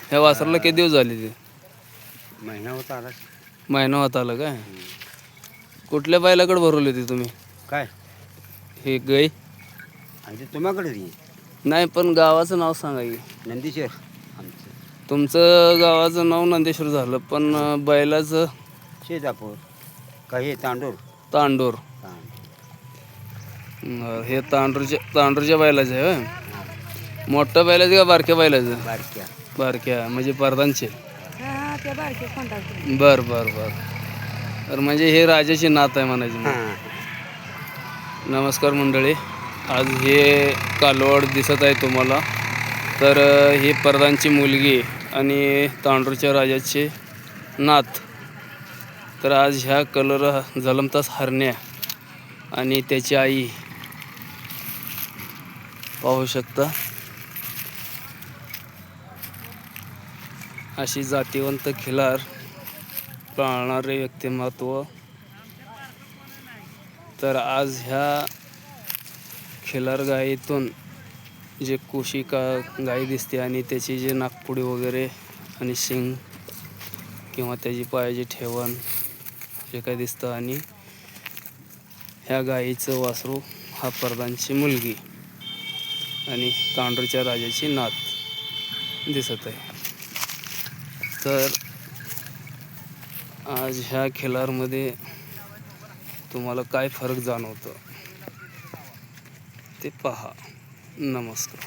ह्या वासराला किती दिवस झाले ते? महिना होता आला. महिना होत आला काय? कुठल्या बैलाकडे भरवली होती तुम्ही काय हे गाय? आणि ते तुम्हाकडे ती नाही, पण गावाचं नाव सांगा की. नंदीश्वर आमचं तुमचं गावाचं नाव नंदेश्वर झालं, पण बैलाचं शेजापूर काही तांडूर. तांडूर. हे तांडूरच्या बैलाचं आहे होय? मोठ्या बैलाचं का बारक्या बैलाचं? बारक्या बारक्या म्हणजे परदानचे. बारक्या बर बर बर. तर म्हणजे हे राजाची नात आहे म्हणायची. नमस्कार मंडळी, आज हे कालवड दिसत आहे तुम्हाला. तर ही परदानची मुलगी आणि तांडूरच्या राजाचे नात. तर आज ह्या कलर जलमतास हरण्या आणि त्याची आई पाहू शकता. अशी जातीवंत खिलार पाळणारे व्यक्तिमत्व. तर आज ह्या खिलार गायीतून जे कुशी गाय दिसते आणि त्याची जे नागपुडी वगैरे आणि शिंग किंवा त्याची पायाची ठेवण जे काय दिसतं, आणि ह्या गायीचं वासरू हा परदानची मुलगी आणि तांडूरच्या राजाची नात दिसत आहे. तर आज ह्या खिलारमध्ये तुम्हाला काय फरक जाणवतं ते पहा. नमस्कार.